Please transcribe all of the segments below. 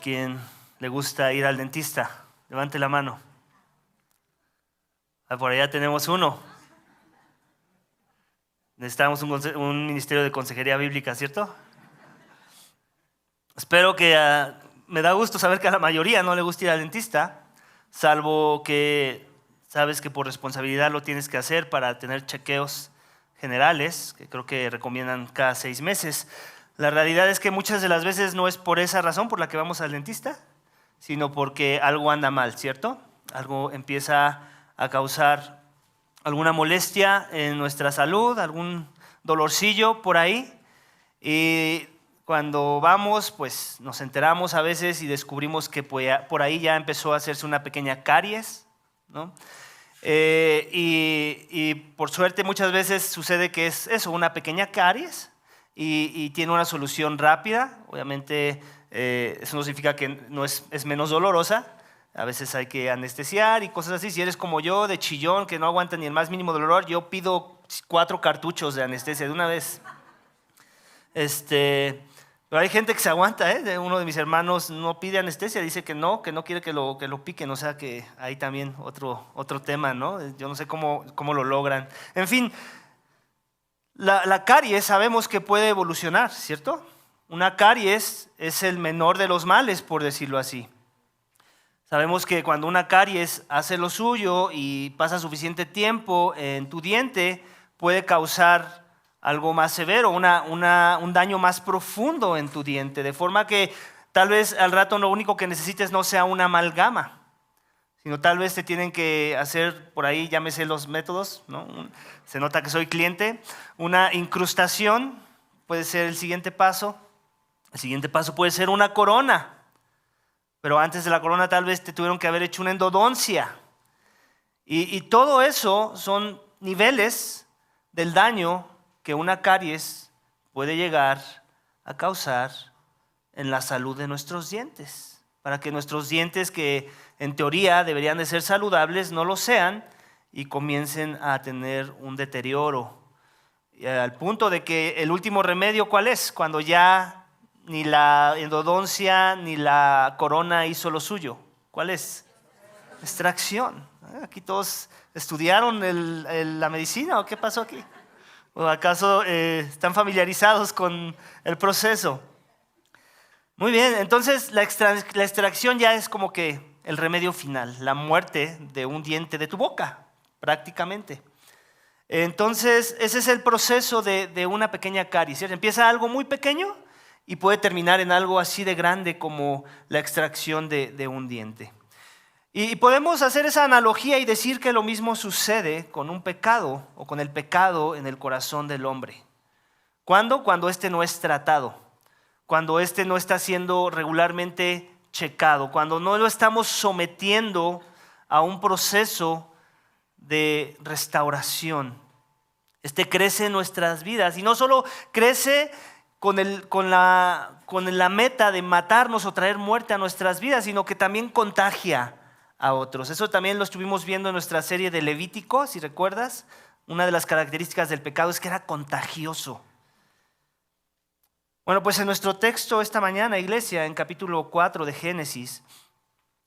quien le gusta ir al dentista? Levante la mano. Por allá tenemos uno. Necesitamos un ministerio de consejería bíblica, ¿cierto? Espero que me da gusto saber que a la mayoría no le gusta ir al dentista, salvo que sabes que por responsabilidad lo tienes que hacer para tener chequeos generales, que creo que recomiendan cada 6 meses. La realidad es que muchas de las veces no es por esa razón por la que vamos al dentista, sino porque algo anda mal, ¿cierto? Algo empieza a causar alguna molestia en nuestra salud, algún dolorcillo por ahí. Y cuando vamos, pues nos enteramos a veces y descubrimos que por ahí ya empezó a hacerse una pequeña caries, ¿no? Y por suerte muchas veces sucede que es eso, una pequeña caries y tiene una solución rápida. Obviamente eso no significa que no es menos dolorosa. A veces hay que anestesiar y cosas así. Si eres como yo, de chillón, que no aguanta ni el más mínimo dolor, yo pido 4 cartuchos de anestesia de una vez. Pero hay gente que se aguanta, Uno de mis hermanos no pide anestesia, dice que no quiere que lo piquen. O sea que hay también otro tema, ¿no? Yo no sé cómo lo logran. En fin, la caries sabemos que puede evolucionar, ¿cierto? Una caries es el menor de los males, por decirlo así. Sabemos que cuando una caries hace lo suyo y pasa suficiente tiempo en tu diente, puede causar algo más severo, un daño más profundo en tu diente, de forma que tal vez al rato lo único que necesites no sea una amalgama, sino tal vez te tienen que hacer por ahí, llámese los métodos, ¿no? Se nota que soy cliente. Una incrustación puede ser el siguiente paso. El siguiente paso puede ser una corona. Pero antes de la corona tal vez te tuvieron que haber hecho una endodoncia. Y todo eso son niveles del daño que una caries puede llegar a causar en la salud de nuestros dientes. Para que nuestros dientes, que en teoría deberían de ser saludables, no lo sean y comiencen a tener un deterioro. Al punto de que el último remedio, ¿cuál es? Cuando ya ni la endodoncia ni la corona hizo lo suyo. ¿Cuál es? Extracción. Aquí todos estudiaron la medicina, ¿o qué pasó aquí? ¿O acaso están familiarizados con el proceso? Muy bien, entonces la extracción ya es como que el remedio final, la muerte de un diente de tu boca, prácticamente. Entonces ese es el proceso de una pequeña caries, ¿cierto? Empieza algo muy pequeño y puede terminar en algo así de grande como la extracción de un diente. Y podemos hacer esa analogía y decir que lo mismo sucede con un pecado o con el pecado en el corazón del hombre. ¿Cuándo? Cuando este no es tratado, cuando este no está siendo regularmente checado, cuando no lo estamos sometiendo a un proceso de restauración. Este crece en nuestras vidas y no solo crece con la meta de matarnos o traer muerte a nuestras vidas, sino que también contagia a otros. Eso también lo estuvimos viendo en nuestra serie de Levítico, si recuerdas. Una de las características del pecado es que era contagioso. Bueno, pues en nuestro texto esta mañana, iglesia, en capítulo 4 de Génesis,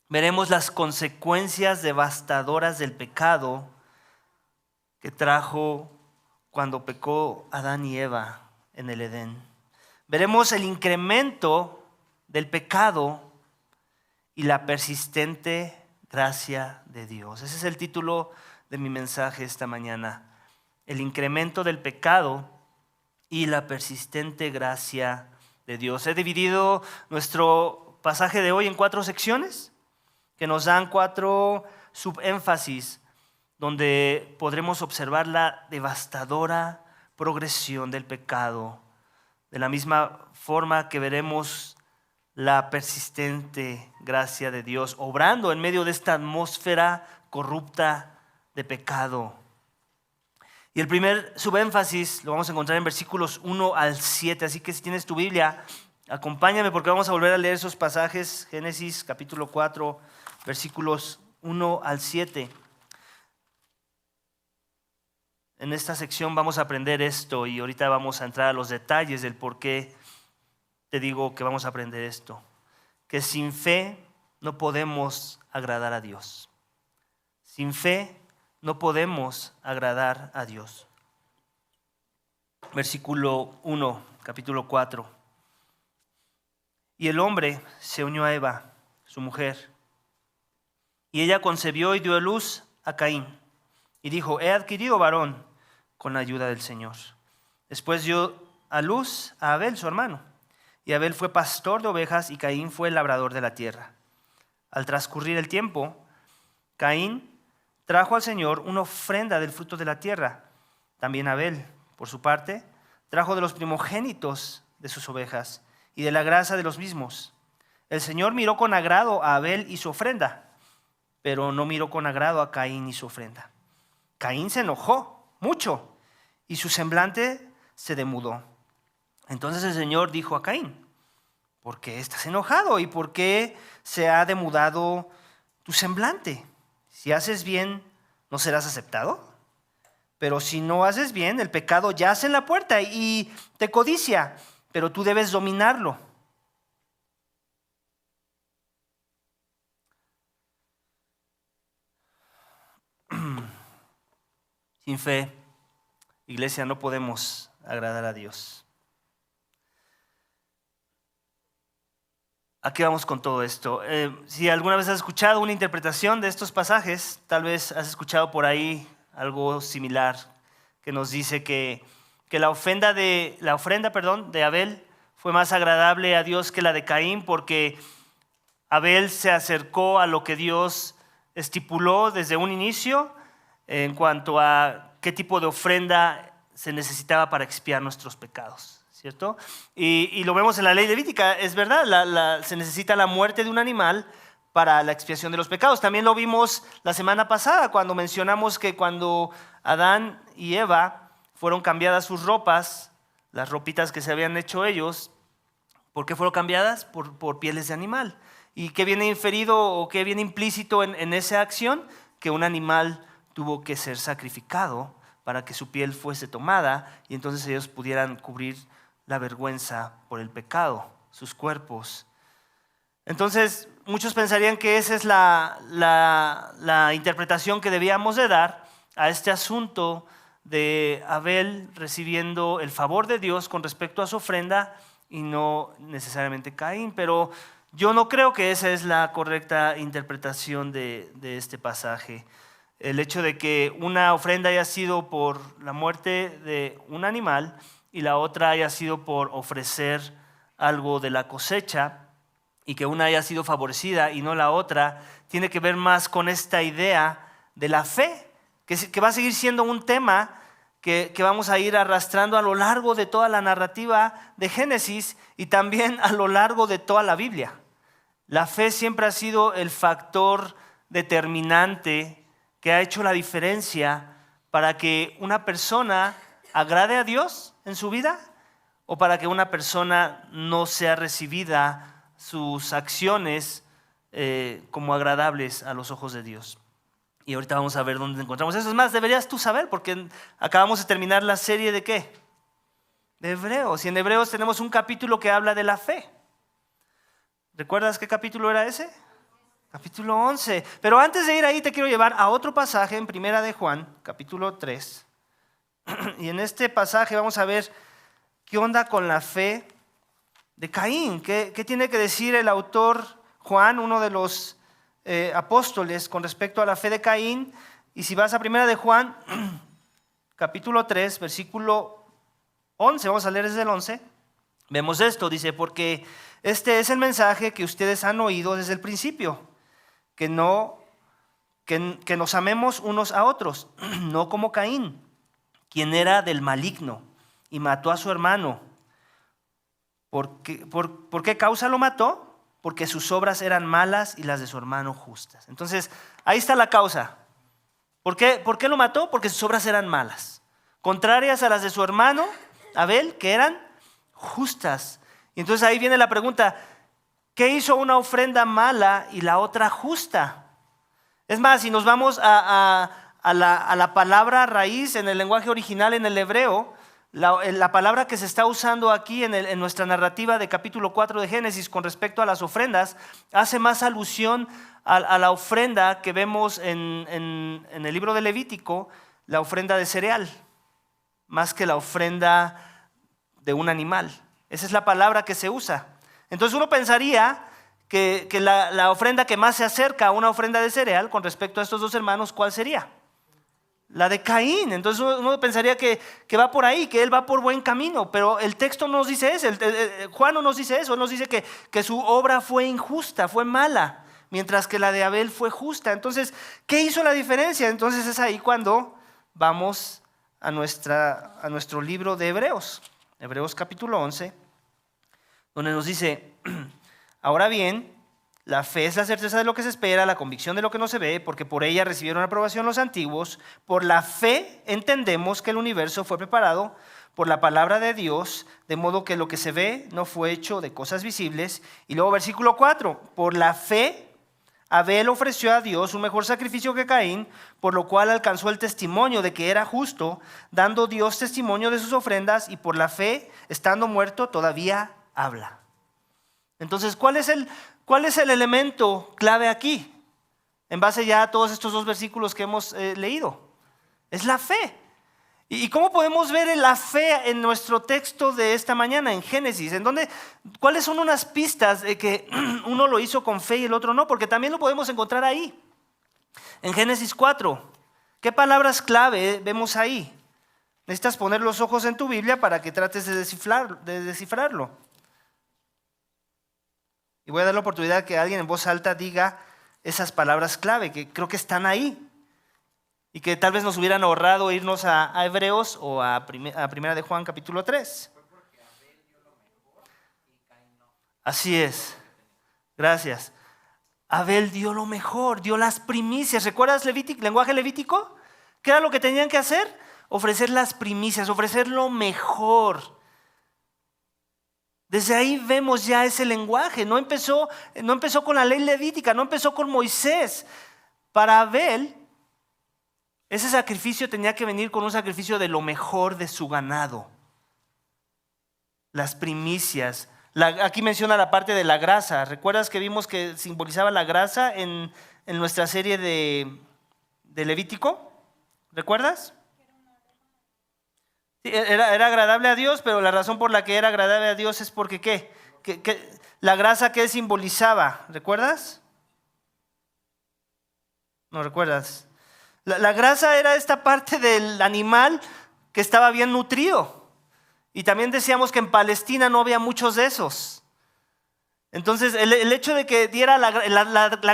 veremos las consecuencias devastadoras del pecado que trajo cuando pecó Adán y Eva en el Edén. Veremos el incremento del pecado y la persistente gracia de Dios. Ese es el título de mi mensaje esta mañana. El incremento del pecado y la persistente gracia de Dios. He dividido nuestro pasaje de hoy en 4 secciones que nos dan 4 subénfasis donde podremos observar la devastadora progresión del pecado, de la misma forma que veremos la persistente gracia de Dios obrando en medio de esta atmósfera corrupta de pecado. Y el primer subénfasis lo vamos a encontrar en versículos 1 al 7, así que si tienes tu Biblia, acompáñame porque vamos a volver a leer esos pasajes. Génesis capítulo 4, versículos 1 al 7. En esta sección vamos a aprender esto y ahorita vamos a entrar a los detalles del por qué te digo que vamos a aprender esto. que sin fe no podemos agradar a Dios. Sin fe no podemos agradar a Dios. Versículo 1, capítulo 4. Y el hombre se unió a Eva, su mujer, y ella concebió y dio a luz a Caín. Y dijo: he adquirido varón con la ayuda del Señor. Después dio a luz a Abel, su hermano. Y Abel fue pastor de ovejas y Caín fue labrador de la tierra. Al transcurrir el tiempo, Caín trajo al Señor una ofrenda del fruto de la tierra. También Abel, por su parte, trajo de los primogénitos de sus ovejas y de la grasa de los mismos. El Señor miró con agrado a Abel y su ofrenda, pero no miró con agrado a Caín y su ofrenda. Caín se enojó mucho y su semblante se demudó. Entonces el Señor dijo a Caín: ¿por qué estás enojado y por qué se ha demudado tu semblante? Si haces bien, ¿no serás aceptado? Pero si no haces bien, el pecado yace en la puerta y te codicia, pero tú debes dominarlo. Sin fe, iglesia, no podemos agradar a Dios. ¿A qué vamos con todo esto? Si alguna vez has escuchado una interpretación de estos pasajes, tal vez has escuchado por ahí algo similar que nos dice que la ofrenda de Abel fue más agradable a Dios que la de Caín, porque Abel se acercó a lo que Dios estipuló desde un inicio en cuanto a qué tipo de ofrenda se necesitaba para expiar nuestros pecados, ¿cierto? Y lo vemos en la ley levítica, es verdad, se necesita la muerte de un animal para la expiación de los pecados. También lo vimos la semana pasada cuando mencionamos que cuando Adán y Eva fueron cambiadas sus ropas, las ropitas que se habían hecho ellos, ¿por qué fueron cambiadas? Por pieles de animal. ¿Y qué viene inferido o qué viene implícito en esa acción? Que un animal tuvo que ser sacrificado para que su piel fuese tomada y entonces ellos pudieran cubrir la vergüenza por el pecado, sus cuerpos. Entonces, muchos pensarían que esa es la interpretación que debíamos de dar a este asunto de Abel recibiendo el favor de Dios con respecto a su ofrenda y no necesariamente Caín. Pero yo no creo que esa es la correcta interpretación de este pasaje. El hecho de que una ofrenda haya sido por la muerte de un animal y la otra haya sido por ofrecer algo de la cosecha, y que una haya sido favorecida y no la otra, tiene que ver más con esta idea de la fe, que va a seguir siendo un tema que vamos a ir arrastrando a lo largo de toda la narrativa de Génesis y también a lo largo de toda la Biblia. La fe siempre ha sido el factor determinante que ha hecho la diferencia para que una persona agrade a Dios en su vida o para que una persona no sea recibida sus acciones como agradables a los ojos de Dios. Y ahorita vamos a ver dónde encontramos eso. Es más, deberías tú saber, porque acabamos de terminar la serie ¿de qué? De Hebreos. Y en Hebreos tenemos un capítulo que habla de la fe. ¿Recuerdas qué capítulo era ese? Capítulo 11. Pero antes de ir ahí te quiero llevar a otro pasaje en Primera de Juan, capítulo 3. Y en este pasaje vamos a ver qué onda con la fe de Caín. ¿Qué tiene que decir el autor Juan, uno de los apóstoles, con respecto a la fe de Caín? Y si vas a Primera de Juan, capítulo 3, versículo 11, vamos a leer desde el 11, vemos esto, dice: porque este es el mensaje que ustedes han oído desde el principio, que nos amemos unos a otros, no como Caín, quien era del maligno y mató a su hermano. ¿Por qué causa lo mató? Porque sus obras eran malas y las de su hermano justas. Entonces, ahí está la causa. ¿Por qué lo mató? Porque sus obras eran malas, contrarias a las de su hermano Abel, que eran justas. Y entonces ahí viene la pregunta: ¿qué hizo una ofrenda mala y la otra justa? Es más, si nos vamos a la palabra raíz en el lenguaje original, en el hebreo, La palabra que se está usando aquí en nuestra narrativa de capítulo 4 de Génesis con respecto a las ofrendas hace más alusión a la ofrenda que vemos en el libro de Levítico, la ofrenda de cereal, más que la ofrenda de un animal. Esa es la palabra que se usa. Entonces uno pensaría que la ofrenda que más se acerca a una ofrenda de cereal con respecto a estos dos hermanos, ¿cuál sería? La de Caín. Entonces uno pensaría que va por ahí, que él va por buen camino, pero el texto no nos dice eso. Juan no nos dice eso, él nos dice que su obra fue injusta, fue mala, mientras que la de Abel fue justa. Entonces, ¿qué hizo la diferencia? Entonces es ahí cuando vamos a nuestro libro de Hebreos, Hebreos capítulo 11, donde nos dice: ahora bien, la fe es la certeza de lo que se espera, la convicción de lo que no se ve, porque por ella recibieron aprobación los antiguos. Por la fe entendemos que el universo fue preparado por la palabra de Dios, de modo que lo que se ve no fue hecho de cosas visibles. Y luego versículo 4, por la fe Abel ofreció a Dios un mejor sacrificio que Caín, por lo cual alcanzó el testimonio de que era justo, dando Dios testimonio de sus ofrendas, y por la fe, estando muerto, todavía habla. Entonces, ¿cuál es el elemento clave aquí? En base ya a todos estos dos versículos que hemos leído. Es la fe. ¿Y cómo podemos ver la fe en nuestro texto de esta mañana, en Génesis? ¿Cuáles son unas pistas de que uno lo hizo con fe y el otro no? Porque también lo podemos encontrar ahí. En Génesis 4, ¿qué palabras clave vemos ahí? Necesitas poner los ojos en tu Biblia para que trates de descifrarlo. Y voy a dar la oportunidad que alguien en voz alta diga esas palabras clave que creo que están ahí y que tal vez nos hubieran ahorrado irnos a Hebreos o a Primera de Juan capítulo 3. Así es. Gracias. Abel dio lo mejor, dio las primicias. ¿Recuerdas lenguaje levítico? ¿Qué era lo que tenían que hacer? Ofrecer las primicias, ofrecer lo mejor. Desde ahí vemos ya ese lenguaje. No empezó con la ley levítica, no empezó con Moisés. Para Abel, ese sacrificio tenía que venir con un sacrificio de lo mejor de su ganado. Las primicias. Aquí menciona la parte de la grasa. ¿Recuerdas que vimos que simbolizaba la grasa en nuestra serie de Levítico? ¿Recuerdas? Sí, era agradable a Dios, pero la razón por la que era agradable a Dios es porque ¿qué? La grasa que simbolizaba, ¿recuerdas? ¿No recuerdas? La grasa era esta parte del animal que estaba bien nutrido. Y también decíamos que en Palestina no había muchos de esos. Entonces el hecho de que diera la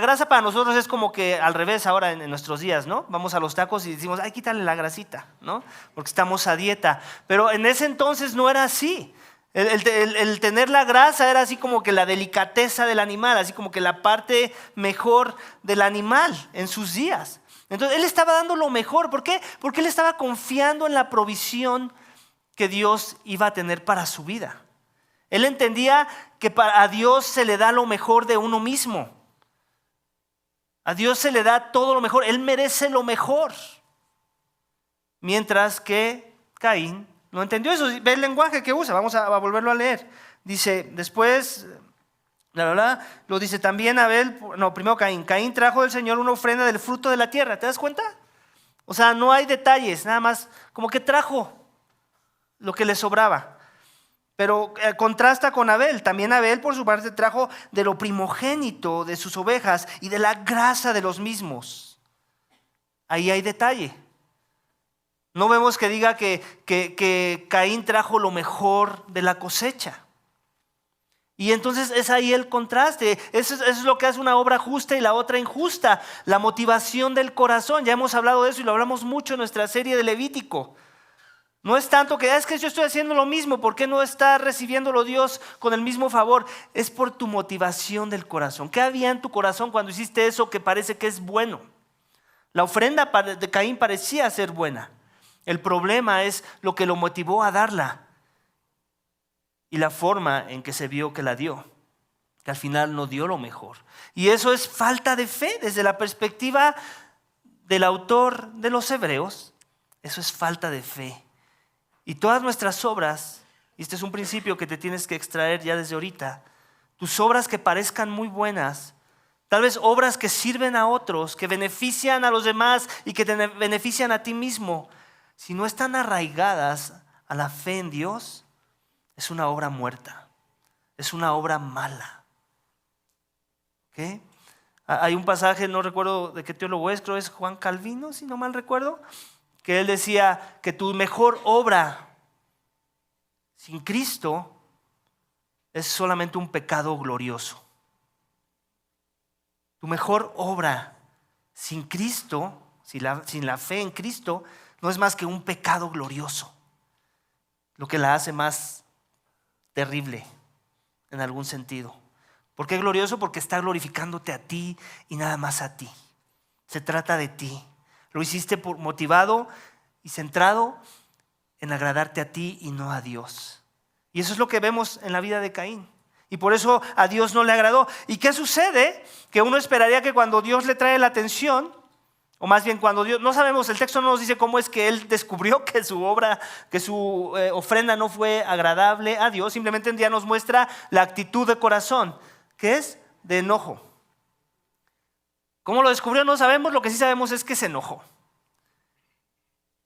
grasa para nosotros es como que al revés ahora en nuestros días, ¿no? Vamos a los tacos y decimos, ay, quítale la grasita, ¿no? Porque estamos a dieta. Pero en ese entonces no era así. El tener la grasa era así como que la delicadeza del animal, así como que la parte mejor del animal en sus días. Entonces él estaba dando lo mejor. ¿Por qué? Porque él estaba confiando en la provisión que Dios iba a tener para su vida. Él entendía que a Dios se le da lo mejor de uno mismo. A Dios se le da todo lo mejor. Él merece lo mejor. Mientras que Caín no entendió eso. Ve el lenguaje que usa. Vamos a volverlo a leer. Dice, después, lo dice también Abel. No, primero Caín. Caín trajo del Señor una ofrenda del fruto de la tierra. ¿Te das cuenta? O sea, no hay detalles. Nada más como que trajo lo que le sobraba. Pero contrasta con Abel. También Abel por su parte trajo de lo primogénito de sus ovejas y de la grasa de los mismos. Ahí hay detalle. No vemos que diga que Caín trajo lo mejor de la cosecha. Y entonces es ahí el contraste. Eso es lo que hace una obra justa y la otra injusta. La motivación del corazón. Ya hemos hablado de eso y lo hablamos mucho en nuestra serie de Levítico. No es tanto que es que yo estoy haciendo lo mismo, ¿por qué no está recibiéndolo Dios con el mismo favor? Es por tu motivación del corazón. ¿Qué había en tu corazón cuando hiciste eso que parece que es bueno? La ofrenda de Caín parecía ser buena. El problema es lo que lo motivó a darla y la forma en que se vio que la dio, que al final no dio lo mejor. Y eso es falta de fe desde la perspectiva del autor de los Hebreos. Eso es falta de fe. Y todas nuestras obras, y este es un principio que te tienes que extraer ya desde ahorita, tus obras que parezcan muy buenas, tal vez obras que sirven a otros, que benefician a los demás y que te benefician a ti mismo, si no están arraigadas a la fe en Dios, es una obra muerta, es una obra mala. ¿Okay? Hay un pasaje, no recuerdo de qué teólogo es, creo es Juan Calvino, si no mal recuerdo, que él decía que tu mejor obra sin Cristo es solamente un pecado glorioso. Tu mejor obra sin Cristo, sin la fe en Cristo, no es más que un pecado glorioso, lo que la hace más terrible en algún sentido. ¿Por qué glorioso? Porque está glorificándote a ti y nada más a ti. Se trata de ti. Lo hiciste motivado y centrado en agradarte a ti y no a Dios. Y eso es lo que vemos en la vida de Caín. Y por eso a Dios no le agradó. ¿Y qué sucede? Que uno esperaría que cuando Dios le trae la atención, o más bien cuando Dios, no sabemos, el texto no nos dice cómo es que él descubrió que su obra, que su ofrenda no fue agradable a Dios. Simplemente un día nos muestra la actitud de corazón, que es de enojo. ¿Cómo lo descubrió? No sabemos, lo que sí sabemos es que se enojó.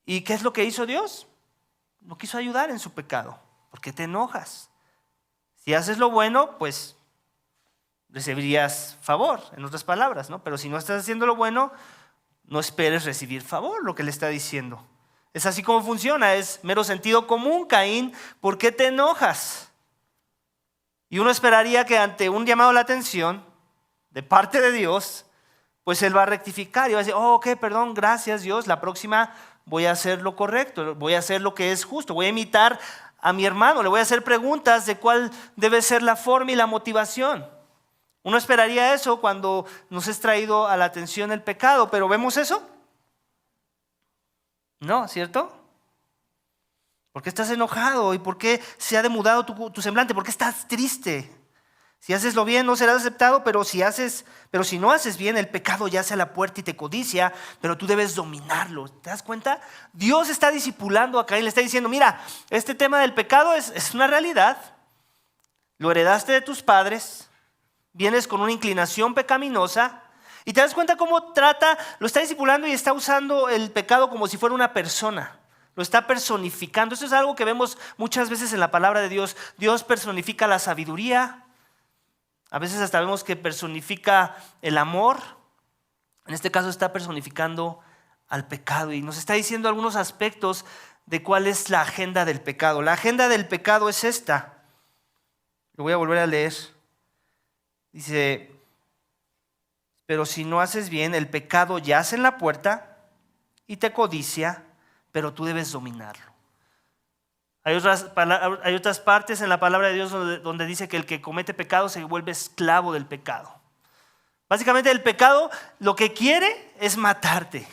¿Y qué es lo que hizo Dios? No quiso ayudar en su pecado. ¿Por qué te enojas? Si haces lo bueno, pues recibirías favor, en otras palabras, ¿no? Pero si no estás haciendo lo bueno, no esperes recibir favor, lo que le está diciendo. Es así como funciona, es mero sentido común, Caín, ¿por qué te enojas? Y uno esperaría que ante un llamado a la atención de parte de Dios, pues Él va a rectificar y va a decir, oh, ok, perdón, gracias Dios, la próxima voy a hacer lo correcto, voy a hacer lo que es justo, voy a imitar a mi hermano, le voy a hacer preguntas de cuál debe ser la forma y la motivación. Uno esperaría eso cuando nos es traído a la atención el pecado, pero ¿vemos eso? No, ¿cierto? ¿Por qué estás enojado? ¿Y por qué se ha demudado tu semblante? ¿Por qué estás triste? Si haces lo bien no serás aceptado, pero si no haces bien, el pecado yace a la puerta y te codicia, pero tú debes dominarlo. ¿Te das cuenta? Dios está discipulando a Caín, le está diciendo, mira, este tema del pecado es una realidad. Lo heredaste de tus padres, vienes con una inclinación pecaminosa, y te das cuenta cómo lo está discipulando y está usando el pecado como si fuera una persona. Lo está personificando. Eso es algo que vemos muchas veces en la palabra de Dios. Dios personifica la sabiduría. A veces hasta vemos que personifica el amor. En este caso está personificando al pecado y nos está diciendo algunos aspectos de cuál es la agenda del pecado. La agenda del pecado es esta. Lo voy a volver a leer. Dice, pero si no haces bien, el pecado yace en la puerta y te codicia, pero tú debes dominarlo. Hay otras partes en la palabra de Dios donde dice que el que comete pecado se vuelve esclavo del pecado. Básicamente el pecado lo que quiere es matarte.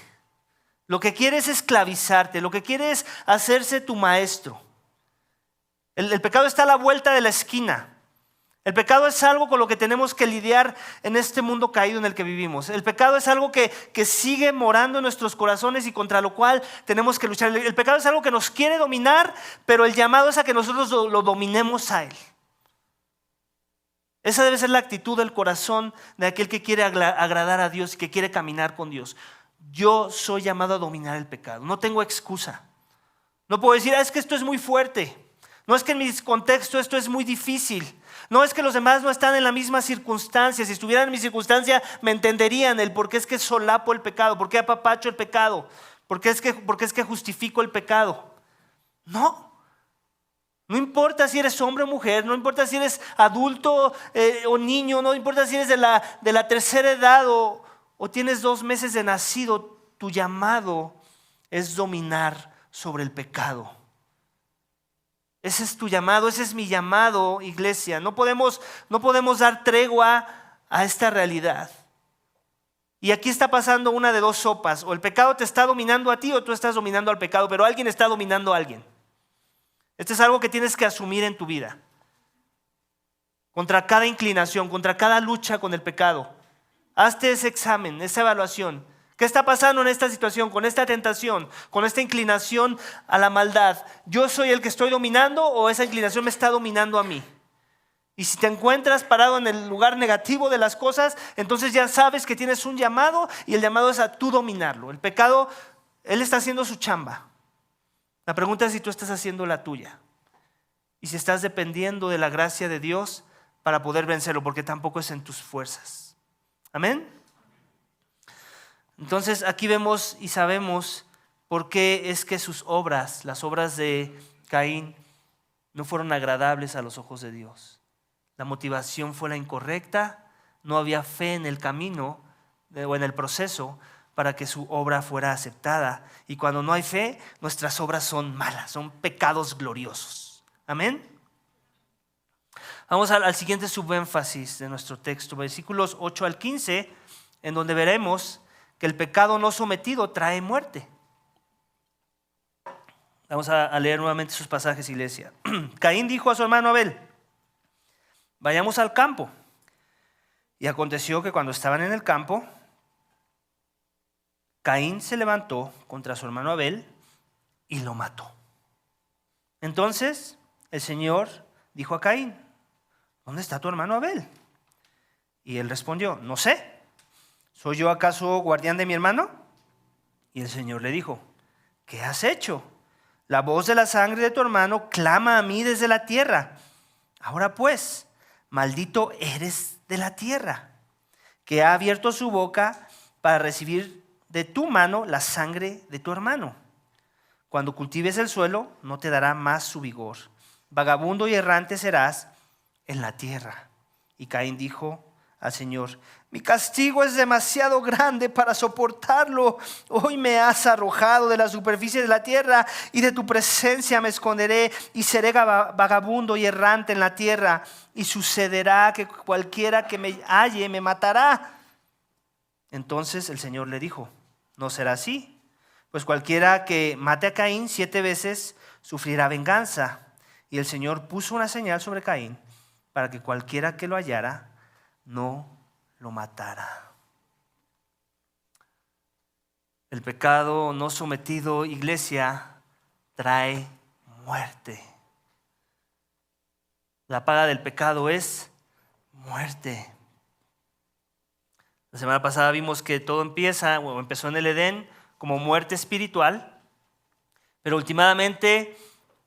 Lo que quiere es esclavizarte. Lo que quiere es hacerse tu maestro. El pecado está a la vuelta de la esquina. El pecado es algo con lo que tenemos que lidiar en este mundo caído en el que vivimos. El pecado es algo que sigue morando en nuestros corazones y contra lo cual tenemos que luchar. El pecado es algo que nos quiere dominar, pero el llamado es a que nosotros lo dominemos a él. Esa debe ser la actitud del corazón de aquel que quiere agradar a Dios y que quiere caminar con Dios. Yo soy llamado a dominar el pecado. No tengo excusa. No puedo decir, es que esto es muy fuerte. No es que en mi contexto esto es muy difícil. No es que los demás no están en la misma circunstancia. Si estuvieran en mi circunstancia me entenderían el por qué es que solapo el pecado, por qué apapacho el pecado, por qué es que justifico el pecado. No importa si eres hombre o mujer, no importa si eres adulto o niño, no importa si eres de la tercera edad o tienes 2 meses de nacido, tu llamado es dominar sobre el pecado. Ese es tu llamado, ese es mi llamado, iglesia. No podemos dar tregua a esta realidad. Y aquí está pasando una de dos sopas. O el pecado te está dominando a ti o tú estás dominando al pecado, pero alguien está dominando a alguien. Esto es algo que tienes que asumir en tu vida. Contra cada inclinación, contra cada lucha con el pecado. Hazte ese examen, esa evaluación. ¿Qué está pasando en esta situación, con esta tentación, con esta inclinación a la maldad? ¿Yo soy el que estoy dominando o esa inclinación me está dominando a mí? Y si te encuentras parado en el lugar negativo de las cosas, entonces ya sabes que tienes un llamado y el llamado es a tú dominarlo. El pecado, él está haciendo su chamba. La pregunta es si tú estás haciendo la tuya y si estás dependiendo de la gracia de Dios para poder vencerlo, porque tampoco es en tus fuerzas. Amén. Entonces aquí vemos y sabemos por qué es que sus obras, las obras de Caín, no fueron agradables a los ojos de Dios. La motivación fue la incorrecta, no había fe en el camino o en el proceso para que su obra fuera aceptada. Y cuando no hay fe, nuestras obras son malas, son pecados gloriosos. Amén. Vamos al siguiente subénfasis de nuestro texto, versículos 8 al 15, en donde veremos que el pecado no sometido trae muerte. Vamos a leer nuevamente sus pasajes, iglesia. Caín dijo a su hermano Abel: vayamos al campo. Y aconteció que cuando estaban en el campo, Caín se levantó contra su hermano Abel y lo mató. Entonces el Señor dijo a Caín: ¿dónde está tu hermano Abel? Y él respondió: no sé. ¿Soy yo acaso guardián de mi hermano? Y el Señor le dijo: ¿qué has hecho? La voz de la sangre de tu hermano clama a mí desde la tierra. Ahora pues, maldito eres de la tierra, que ha abierto su boca para recibir de tu mano la sangre de tu hermano. Cuando cultives el suelo, no te dará más su vigor. Vagabundo y errante serás en la tierra. Y Caín dijo al Señor: mi castigo es demasiado grande para soportarlo. Hoy me has arrojado de la superficie de la tierra y de tu presencia me esconderé y seré vagabundo y errante en la tierra. Y sucederá que cualquiera que me halle me matará. Entonces el Señor le dijo: no será así, pues cualquiera que mate a Caín 7 veces sufrirá venganza. Y el Señor puso una señal sobre Caín para que cualquiera que lo hallara no lo matara. El pecado no sometido, iglesia, trae muerte. La paga del pecado es muerte. La semana pasada vimos que todo empezó en el Edén como muerte espiritual, pero últimamente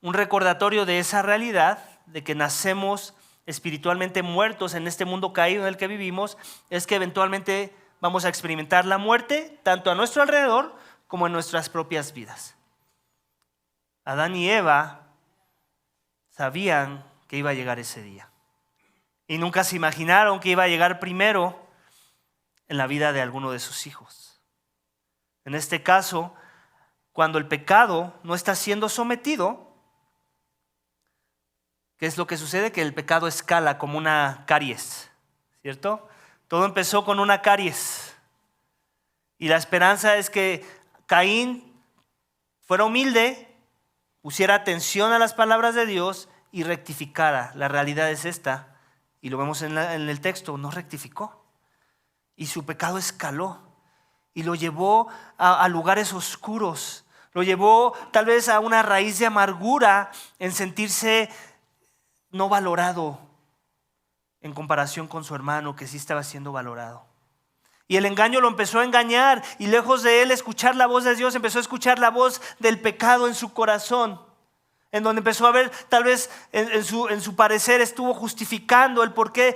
un recordatorio de esa realidad, de que nacemos espiritualmente muertos en este mundo caído en el que vivimos, es que eventualmente vamos a experimentar la muerte tanto a nuestro alrededor como en nuestras propias vidas. Adán y Eva sabían que iba a llegar ese día y nunca se imaginaron que iba a llegar primero en la vida de alguno de sus hijos. En este caso, cuando el pecado no está siendo sometido, ¿qué es lo que sucede? Que el pecado escala como una caries, ¿cierto? Todo empezó con una caries. Y la esperanza es que Caín fuera humilde, pusiera atención a las palabras de Dios y rectificara. La realidad es esta, y lo vemos en el texto: no rectificó. Y su pecado escaló y lo llevó a lugares oscuros. Lo llevó tal vez a una raíz de amargura en sentirse no valorado en comparación con su hermano, que sí estaba siendo valorado. Y el engaño lo empezó a engañar, y lejos de él escuchar la voz de Dios, empezó a escuchar la voz del pecado en su corazón, en donde empezó a ver, tal vez en su parecer estuvo justificando el por qué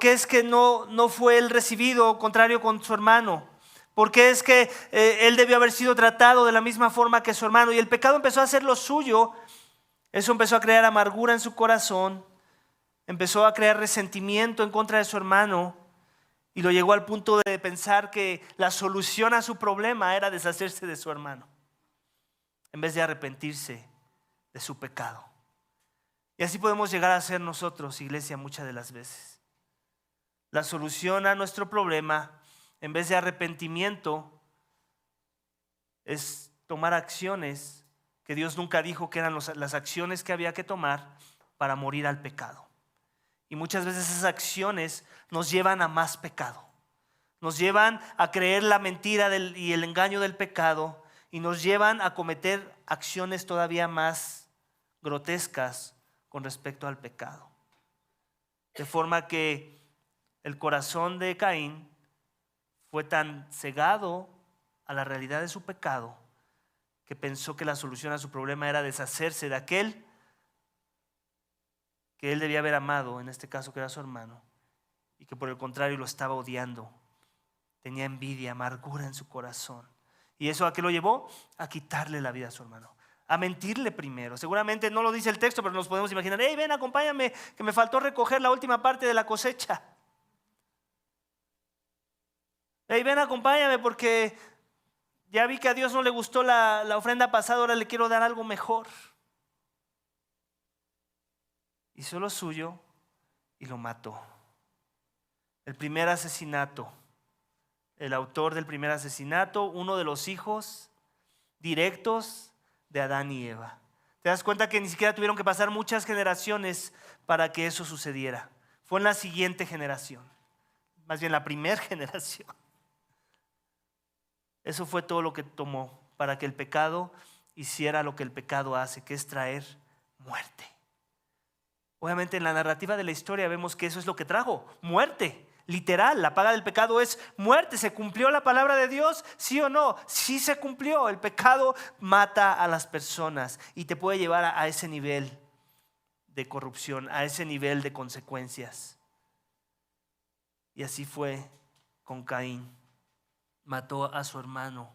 es que no fue él recibido, contrario con su hermano. ¿Por qué es que él debió haber sido tratado de la misma forma que su hermano? Y el pecado empezó a hacer lo suyo. Eso empezó a crear amargura en su corazón, empezó a crear resentimiento en contra de su hermano y lo llegó al punto de pensar que la solución a su problema era deshacerse de su hermano, en vez de arrepentirse de su pecado. Y así podemos llegar a ser nosotros, iglesia, muchas de las veces. La solución a nuestro problema, en vez de arrepentimiento, es tomar acciones que Dios nunca dijo que eran las acciones que había que tomar para morir al pecado. Y muchas veces esas acciones nos llevan a más pecado, nos llevan a creer la mentira y el engaño del pecado y nos llevan a cometer acciones todavía más grotescas con respecto al pecado. De forma que el corazón de Caín fue tan cegado a la realidad de su pecado que pensó que la solución a su problema era deshacerse de aquel que él debía haber amado, en este caso que era su hermano, y que por el contrario lo estaba odiando. Tenía envidia, amargura en su corazón. ¿Y eso a qué lo llevó? A quitarle la vida a su hermano, a mentirle primero. Seguramente no lo dice el texto, pero nos podemos imaginar: hey, ven, acompáñame, que me faltó recoger la última parte de la cosecha. Hey, ven, acompáñame porque ya vi que a Dios no le gustó la ofrenda pasada, ahora le quiero dar algo mejor. Hizo lo suyo y lo mató. El primer asesinato, el autor del primer asesinato, uno de los hijos directos de Adán y Eva. ¿Te das cuenta que ni siquiera tuvieron que pasar muchas generaciones para que eso sucediera? Fue en la siguiente generación, más bien la primera generación. Eso fue todo lo que tomó para que el pecado hiciera lo que el pecado hace, que es traer muerte. Obviamente en la narrativa de la historia vemos que eso es lo que trajo, muerte. Literal, la paga del pecado es muerte. ¿Se cumplió la palabra de Dios? ¿Sí o no? Sí se cumplió. El pecado mata a las personas y te puede llevar a ese nivel de corrupción, a ese nivel de consecuencias. Y así fue con Caín. Mató a su hermano.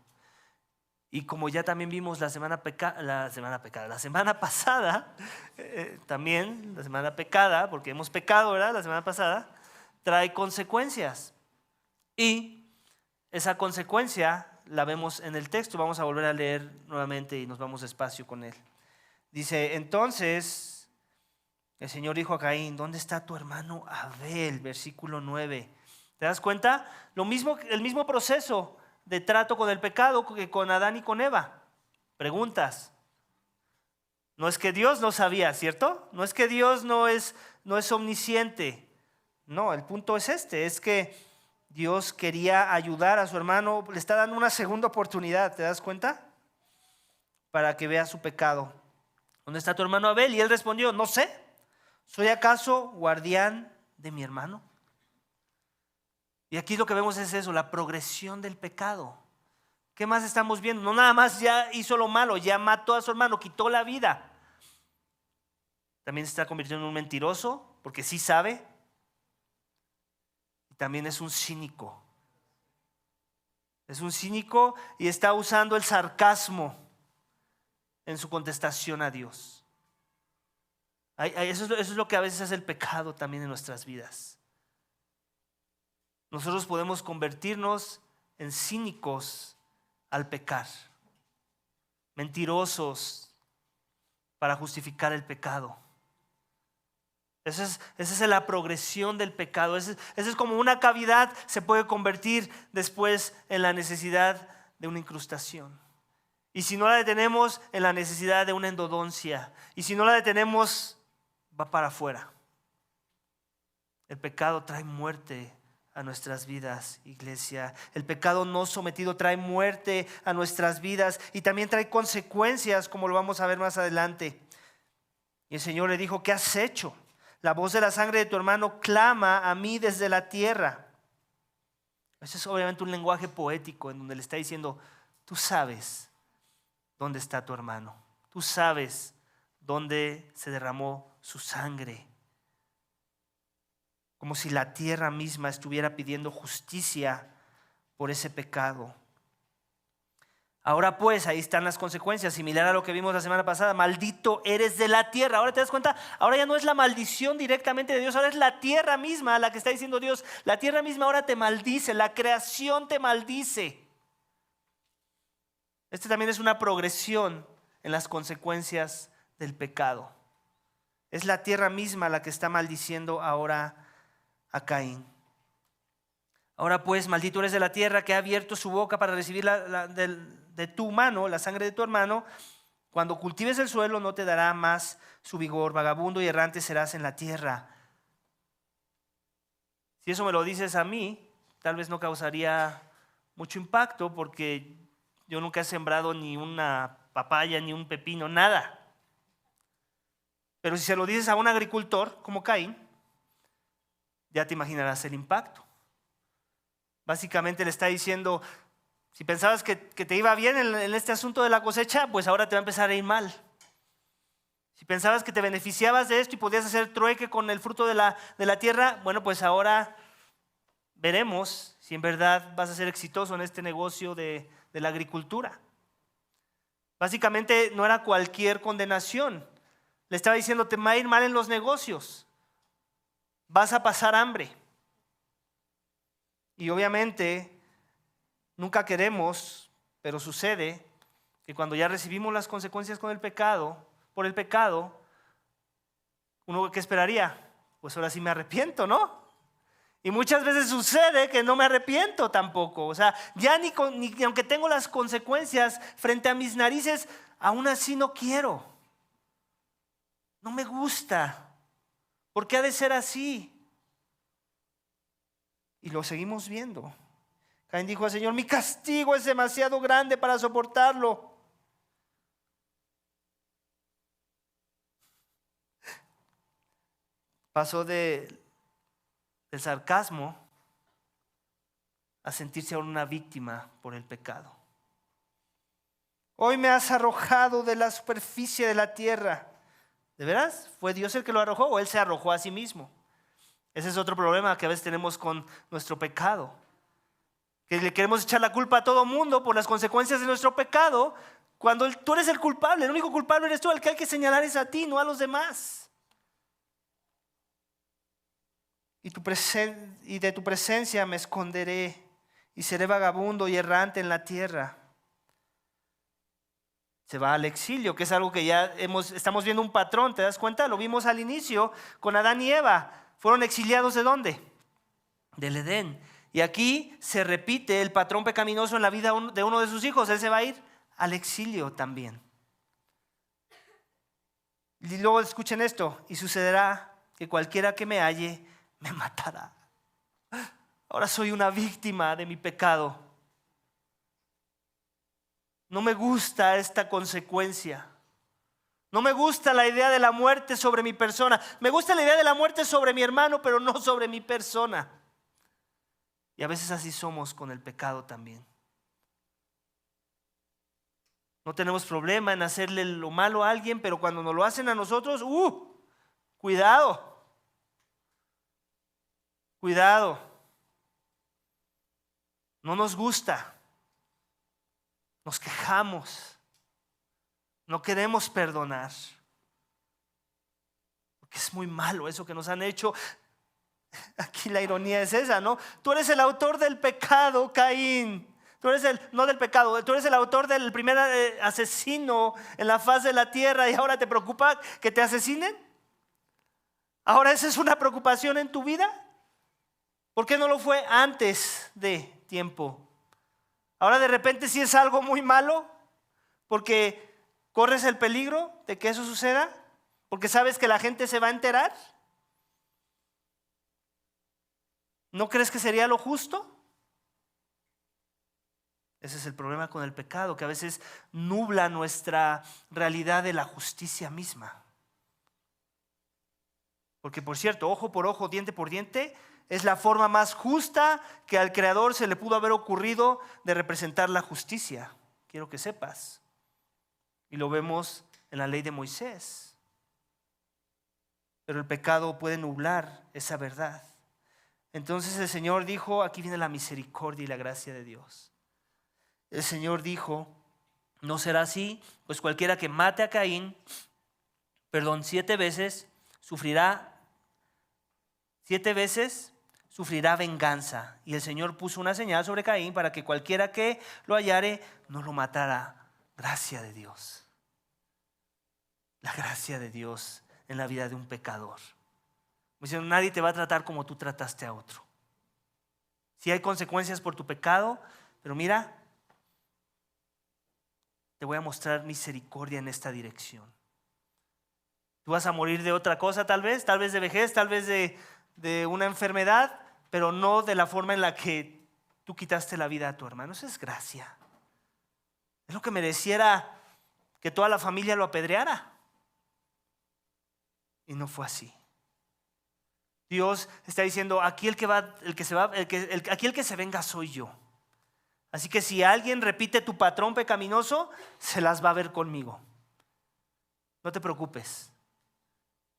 Y como ya también vimos la semana pasada, también la semana pecada, porque hemos pecado, ¿verdad? La semana pasada, trae consecuencias. Y esa consecuencia la vemos en el texto. Vamos a volver a leer nuevamente y nos vamos despacio con él. Dice: entonces el Señor dijo a Caín: ¿dónde está tu hermano Abel? Versículo 9. ¿Te das cuenta? El mismo proceso de trato con el pecado que con Adán y con Eva. Preguntas. No es que Dios no sabía, ¿cierto? No es que Dios no es omnisciente. No, el punto es es que Dios quería ayudar a su hermano, le está dando una segunda oportunidad, ¿te das cuenta? Para que vea su pecado. ¿Dónde está tu hermano Abel? Y él respondió: no sé, ¿soy acaso guardián de mi hermano? Y aquí lo que vemos es eso, la progresión del pecado. ¿Qué más estamos viendo? No nada más ya hizo lo malo, ya mató a su hermano, quitó la vida. También se está convirtiendo en un mentiroso, porque sí sabe. Y también es un cínico. Es un cínico y está usando el sarcasmo en su contestación a Dios. Eso es lo que a veces hace el pecado también en nuestras vidas. Nosotros podemos convertirnos en cínicos al pecar, mentirosos para justificar el pecado. Esa es la progresión del pecado. Esa es como una cavidad se puede convertir después en la necesidad de una incrustación. Y si no la detenemos, en la necesidad de una endodoncia. Y si no la detenemos, va para afuera. El pecado trae muerte a nuestras vidas, iglesia. El pecado no sometido trae muerte a nuestras vidas y también trae consecuencias, como lo vamos a ver más adelante. Y el Señor le dijo: ¿qué has hecho? La voz de la sangre de tu hermano clama a mí desde la tierra. Ese es obviamente un lenguaje poético en donde le está diciendo: tú sabes dónde está tu hermano, tú sabes dónde se derramó su sangre. Como si la tierra misma estuviera pidiendo justicia por ese pecado. Ahora pues, ahí están las consecuencias, similar a lo que vimos la semana pasada: maldito eres de la tierra. Ahora te das cuenta, ahora ya no es la maldición directamente de Dios, ahora es la tierra misma a la que está diciendo Dios. La tierra misma ahora te maldice, la creación te maldice. Este también es una progresión en las consecuencias del pecado. Es la tierra misma la que está maldiciendo ahora a Caín. Ahora pues, maldito eres de la tierra, que ha abierto su boca para recibir de tu mano la sangre de tu hermano. Cuando cultives el suelo no te dará más su vigor, vagabundo y errante serás en la tierra. Si eso me lo dices a mí, tal vez no causaría mucho impacto porque yo nunca he sembrado ni una papaya, ni un pepino, nada. Pero si se lo dices a un agricultor como Caín, ya te imaginarás el impacto. Básicamente le está diciendo, si pensabas que te iba bien en este asunto de la cosecha, pues ahora te va a empezar a ir mal. Si pensabas que te beneficiabas de esto y podías hacer trueque con el fruto de la tierra, bueno, pues ahora veremos si en verdad vas a ser exitoso en este negocio de la agricultura. Básicamente no era cualquier condenación. Le estaba diciendo, te va a ir mal en los negocios, vas a pasar hambre. Y obviamente nunca queremos, pero sucede que cuando ya recibimos las consecuencias por el pecado, uno ¿qué esperaría? Pues ahora sí me arrepiento, ¿no? Y muchas veces sucede que no me arrepiento tampoco. O sea, ya ni aunque tengo las consecuencias frente a mis narices, aún así no quiero. No me gusta. ¿Por qué ha de ser así? Y lo seguimos viendo. Caín dijo al Señor, mi castigo es demasiado grande para soportarlo. Pasó del sarcasmo a sentirse ahora una víctima por el pecado. Hoy me has arrojado de la superficie de la tierra. ¿De veras? ¿Fue Dios el que lo arrojó o él se arrojó a sí mismo? Ese es otro problema que a veces tenemos con nuestro pecado. Que le queremos echar la culpa a todo mundo por las consecuencias de nuestro pecado, cuando tú eres el culpable. El único culpable eres tú, el que hay que señalar es a ti, no a los demás. Y de tu presencia me esconderé y seré vagabundo y errante en la tierra. Se va al exilio, que es algo que ya estamos viendo un patrón, ¿te das cuenta? Lo vimos al inicio con Adán y Eva. ¿Fueron exiliados de dónde? Del Edén. Y aquí se repite el patrón pecaminoso en la vida de uno de sus hijos. Él se va a ir al exilio también. Y luego escuchen esto, y sucederá que cualquiera que me halle me matará. Ahora soy una víctima de mi pecado. No me gusta esta consecuencia. No me gusta la idea de la muerte sobre mi persona. Me gusta la idea de la muerte sobre mi hermano, pero no sobre mi persona. Y a veces así somos con el pecado también. No tenemos problema en hacerle lo malo a alguien, pero cuando nos lo hacen a nosotros, cuidado. Cuidado. No nos gusta. Nos quejamos. No queremos perdonar. Porque es muy malo eso que nos han hecho. Aquí la ironía es esa, ¿no? Tú eres el autor del pecado, Caín. Tú eres no del pecado, tú eres el autor del primer asesino en la faz de la tierra y ahora te preocupa que te asesinen. ¿Ahora esa es una preocupación en tu vida? ¿Por qué no lo fue antes de tiempo? Ahora de repente sí es algo muy malo porque corres el peligro de que eso suceda, porque sabes que la gente se va a enterar. ¿No crees que sería lo justo? Ese es el problema con el pecado, que a veces nubla nuestra realidad de la justicia misma. Porque por cierto, ojo por ojo, diente por diente, es la forma más justa que al Creador se le pudo haber ocurrido de representar la justicia. Quiero que sepas. Y lo vemos en la ley de Moisés. Pero el pecado puede nublar esa verdad. Entonces el Señor dijo, aquí viene la misericordia y la gracia de Dios. El Señor dijo, no será así, pues cualquiera que mate a Caín, 7 veces, sufrirá 7 veces, sufrirá venganza. Y el Señor puso una señal sobre Caín para que cualquiera que lo hallare no lo matara. Gracia de Dios. La gracia de Dios en la vida de un pecador. Diciendo, nadie te va a tratar como tú trataste a otro. Sí hay consecuencias por tu pecado, pero mira, te voy a mostrar misericordia en esta dirección. Tú vas a morir de otra cosa tal vez de vejez, tal vez de una enfermedad, pero no de la forma en la que tú quitaste la vida a tu hermano. Eso es gracia. Es lo que mereciera que toda la familia lo apedreara. Y no fue así. Dios está diciendo, aquí el que se venga soy yo. Así que si alguien repite tu patrón pecaminoso, se las va a ver conmigo. No te preocupes.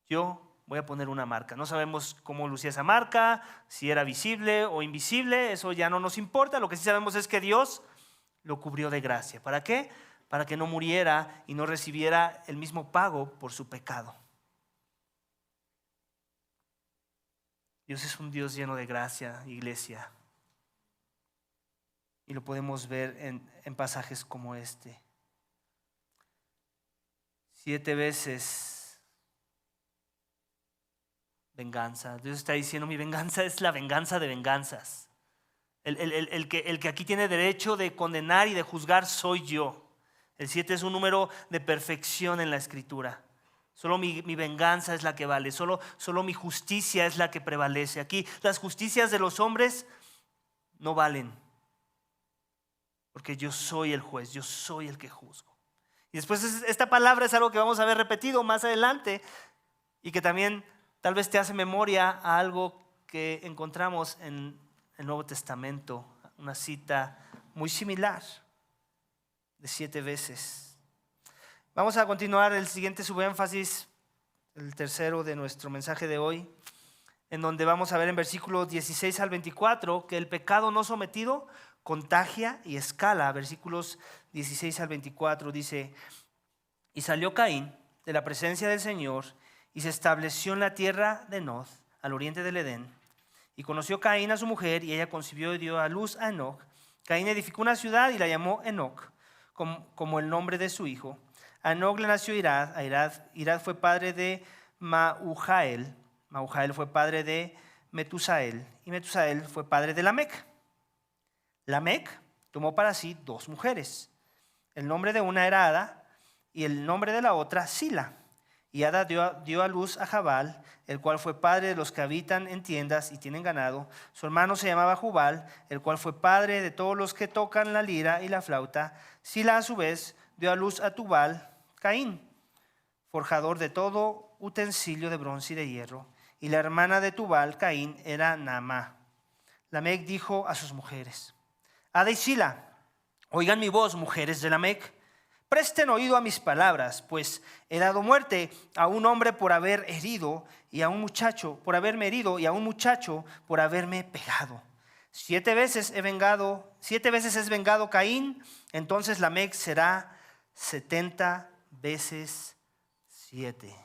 Yo voy a poner una marca. No sabemos cómo lucía esa marca, si era visible o invisible, eso ya no nos importa. Lo que sí sabemos es que Dios lo cubrió de gracia. ¿Para qué? Para que no muriera y no recibiera el mismo pago por su pecado. Dios es un Dios lleno de gracia, iglesia. Y lo podemos ver en pasajes como este. 7 veces venganza. Dios está diciendo, mi venganza es la venganza de venganzas. El que aquí tiene derecho de condenar y de juzgar soy yo. El 7 es un número de perfección en la Escritura. Solo mi venganza es la que vale, solo mi justicia es la que prevalece. Aquí las justicias de los hombres no valen, porque yo soy el juez, yo soy el que juzgo. Y después esta palabra es algo que vamos a ver repetido más adelante y que también tal vez te hace memoria a algo que encontramos en el Nuevo Testamento, una cita muy similar de 7 veces. Vamos a continuar el siguiente subénfasis, el tercero de nuestro mensaje de hoy, en donde vamos a ver en versículos 16 al 24 que el pecado no sometido contagia y escala. Versículos 16 al 24 dice: y salió Caín de la presencia del Señor y se estableció en la tierra de Nod, al oriente del Edén. Y conoció Caín a su mujer y ella concibió y dio a luz a Enoc. Caín edificó una ciudad y la llamó Enoc, como el nombre de su hijo. A Enoc le nació Irad. Irad fue padre de Mahujael. Mahujael fue padre de Metusael. Y Metusael fue padre de Lamec. Lamec tomó para sí 2 mujeres. El nombre de una era Ada y el nombre de la otra Sila. Y Ada dio a luz a Jabal, el cual fue padre de los que habitan en tiendas y tienen ganado. Su hermano se llamaba Jubal, el cual fue padre de todos los que tocan la lira y la flauta. Sila a su vez dio a luz a Tubal, Caín, forjador de todo utensilio de bronce y de hierro. Y la hermana de Tubal, Caín, era Naamá. Lamec dijo a sus mujeres: Ada y Sila, oigan mi voz, mujeres de Lamec. Presten oído a mis palabras, pues he dado muerte a un hombre por haber herido y a un muchacho por haberme herido y a un muchacho por haberme pegado. 7 veces es vengado Caín, entonces Lamec será 70 veces 7.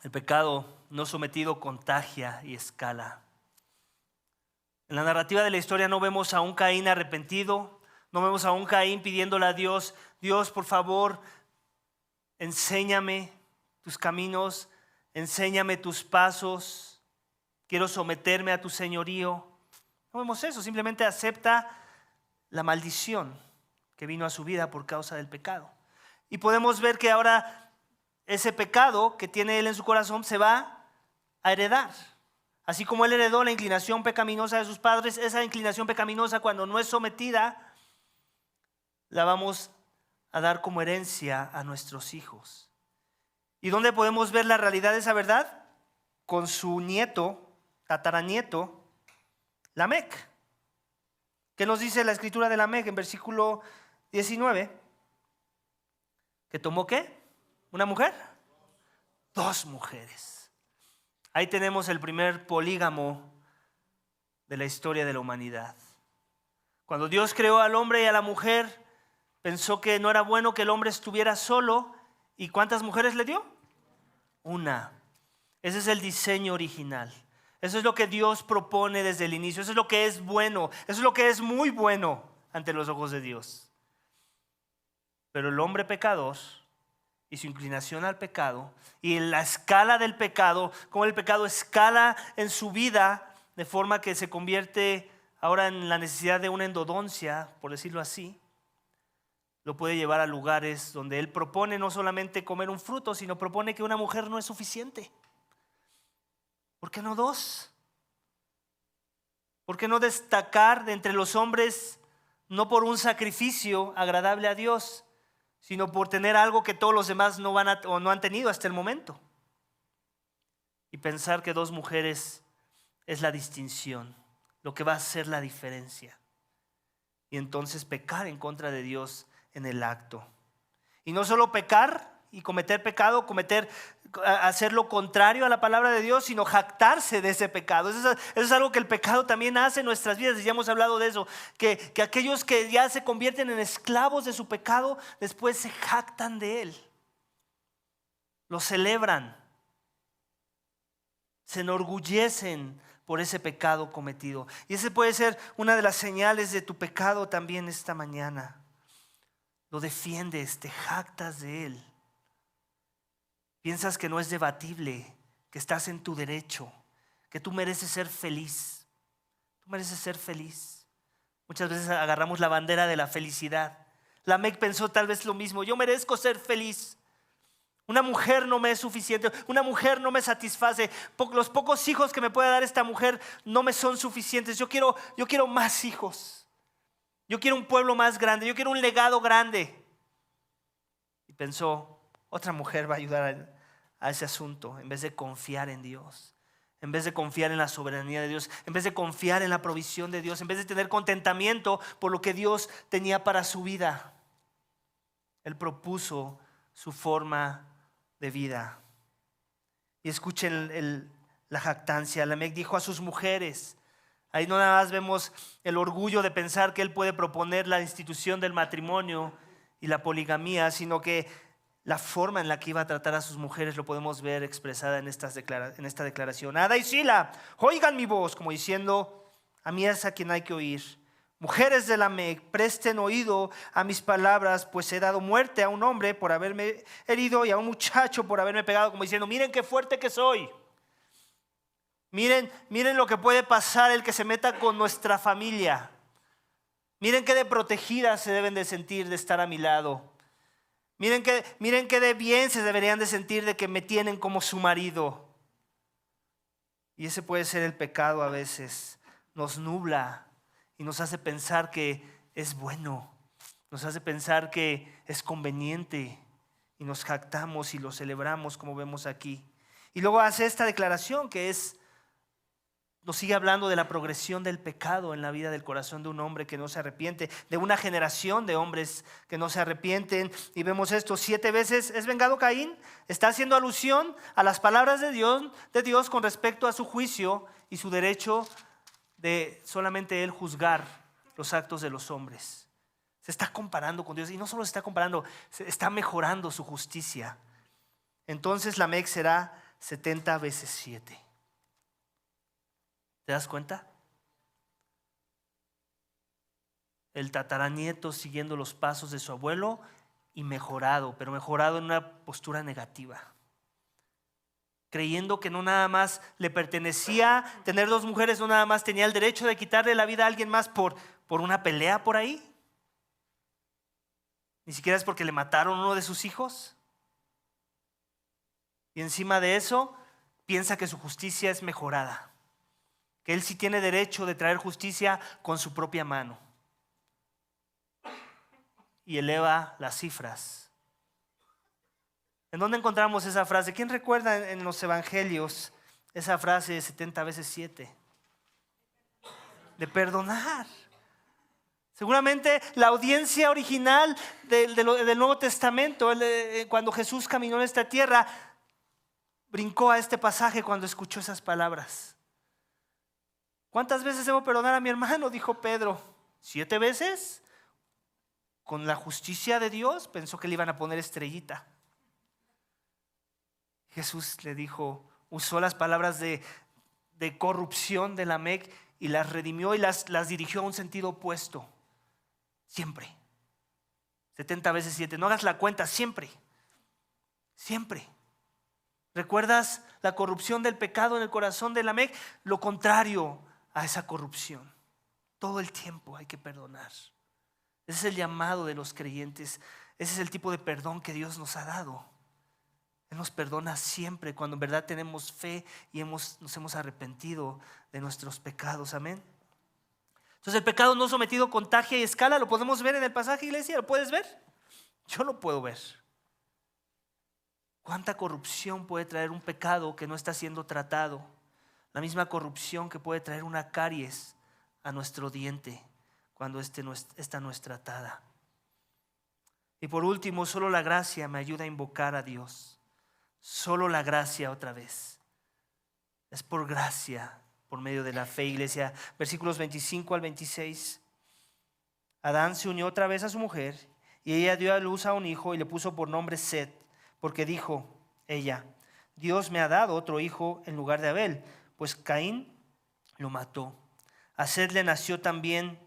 El pecado no sometido contagia y escala. En la narrativa de la historia no vemos a un Caín arrepentido, no vemos a un Caín pidiéndole a Dios: Dios, por favor, enséñame tus caminos, enséñame tus pasos, quiero someterme a tu señorío. No vemos eso, simplemente acepta la maldición que vino a su vida por causa del pecado. Y podemos ver que ahora ese pecado que tiene él en su corazón se va a heredar. Así como él heredó la inclinación pecaminosa de sus padres, esa inclinación pecaminosa, cuando no es sometida, la vamos a dar como herencia a nuestros hijos. ¿Y dónde podemos ver la realidad de esa verdad? Con su nieto, tataranieto, Lamec. ¿Qué nos dice la escritura de Lamec en versículo 19? ¿Que tomó qué? ¿Una mujer? 2 mujeres. Ahí tenemos el primer polígamo de la historia de la humanidad. Cuando Dios creó al hombre y a la mujer, pensó que no era bueno que el hombre estuviera solo. ¿Y cuántas mujeres le dio? 1. Ese es el diseño original. Eso es lo que Dios propone desde el inicio. Eso es lo que es bueno. Eso es lo que es muy bueno ante los ojos de Dios. Pero el hombre pecador y su inclinación al pecado y la escala del pecado, como el pecado escala en su vida de forma que se convierte ahora en la necesidad de una endodoncia, por decirlo así, lo puede llevar a lugares donde él propone no solamente comer un fruto, sino propone que una mujer no es suficiente. ¿Por qué no 2? ¿Por qué no destacar de entre los hombres no por un sacrificio agradable a Dios, sino por tener algo que todos los demás no van o no han tenido hasta el momento? Y pensar que 2 mujeres es la distinción, lo que va a hacer la diferencia. Y entonces pecar en contra de Dios en el acto. Y no solo pecar y cometer pecado, hacer lo contrario a la palabra de Dios, sino jactarse de ese pecado. Eso es algo que el pecado también hace en nuestras vidas, y ya hemos hablado de eso, que aquellos que ya se convierten en esclavos de su pecado, después se jactan de él, lo celebran, se enorgullecen por ese pecado cometido. Y ese puede ser una de las señales de tu pecado también esta mañana. Lo defiendes, te jactas de él. Piensas que no es debatible, que estás en tu derecho, que tú mereces ser feliz. Tú mereces ser feliz. Muchas veces agarramos la bandera de la felicidad. Lamec pensó tal vez lo mismo. Yo merezco ser feliz. Una mujer no me es suficiente, una mujer no me satisface. Los pocos hijos que me puede dar esta mujer no me son suficientes. Yo quiero más hijos. Yo quiero un pueblo más grande, yo quiero un legado grande. Y pensó, otra mujer va a ayudar a ese asunto, en vez de confiar en Dios, en vez de confiar en la soberanía de Dios, en vez de confiar en la provisión de Dios, en vez de tener contentamiento por lo que Dios tenía para su vida. Él propuso su forma de vida. Y escuchen la jactancia. Lamec dijo a sus mujeres, ahí no nada más vemos el orgullo de pensar que él puede proponer la institución del matrimonio y la poligamía, sino que la forma en la que iba a tratar a sus mujeres lo podemos ver expresada en esta declaración. Ada y Sila, oigan mi voz, como diciendo, a mí es a quien hay que oír. Mujeres de Lamec, presten oído a mis palabras, pues he dado muerte a un hombre por haberme herido y a un muchacho por haberme pegado, como diciendo, miren qué fuerte que soy. Miren lo que puede pasar el que se meta con nuestra familia. Miren qué de protegidas se deben de sentir de estar a mi lado. Miren qué de bien se deberían de sentir de que me tienen como su marido. Y ese puede ser el pecado a veces. Nos nubla y nos hace pensar que es bueno. Nos hace pensar que es conveniente. Y nos jactamos y lo celebramos como vemos aquí. Y luego hace esta declaración que nos sigue hablando de la progresión del pecado en la vida del corazón de un hombre que no se arrepiente, de una generación de hombres que no se arrepienten. Y vemos esto, 7 veces es vengado Caín. Está haciendo alusión a las palabras de Dios con respecto a su juicio y su derecho de solamente él juzgar los actos de los hombres. Se está comparando con Dios, y no solo se está comparando, se está mejorando su justicia. Entonces Lamec será 70 veces 7. ¿Te das cuenta? El tataranieto siguiendo los pasos de su abuelo y mejorado, pero mejorado en una postura negativa. Creyendo que no nada más le pertenecía tener 2 mujeres, no nada más tenía el derecho de quitarle la vida a alguien más por una pelea por ahí. Ni siquiera es porque le mataron a uno de sus hijos. Y encima de eso, piensa que su justicia es mejorada. Que él sí tiene derecho de traer justicia con su propia mano. Y eleva las cifras. ¿En dónde encontramos esa frase? ¿Quién recuerda en los evangelios esa frase de 70 veces 7? De perdonar. Seguramente la audiencia original del Nuevo Testamento, cuando Jesús caminó en esta tierra, brincó a este pasaje cuando escuchó esas palabras. ¿Cuántas veces debo perdonar a mi hermano?, dijo Pedro. 7 veces. Con la justicia de Dios pensó que le iban a poner estrellita. Jesús le dijo, usó las palabras de corrupción de Lamec y las redimió y las dirigió a un sentido opuesto. Siempre. 70 veces 7. No hagas la cuenta, siempre. Siempre. ¿Recuerdas la corrupción del pecado en el corazón de Lamec? Lo contrario a esa corrupción. Todo el tiempo hay que perdonar. Ese es el llamado de los creyentes. Ese es el tipo de perdón que Dios nos ha dado. Él nos perdona siempre cuando en verdad tenemos fe y nos hemos arrepentido de nuestros pecados. Amén. Entonces el pecado no sometido contagia y escala. ¿Lo podemos ver en el pasaje, iglesia? ¿Lo puedes ver? Yo lo puedo ver. ¿Cuánta corrupción puede traer un pecado que no está siendo tratado? La misma corrupción que puede traer una caries a nuestro diente cuando esta no es tratada. Y por último, solo la gracia me ayuda a invocar a Dios. Solo la gracia otra vez. Es por gracia, por medio de la fe, iglesia. Versículos 25 al 26. Adán se unió otra vez a su mujer y ella dio a luz a un hijo y le puso por nombre Set, porque dijo ella: Dios me ha dado otro hijo en lugar de Abel, pues Caín lo mató. A Set le nació también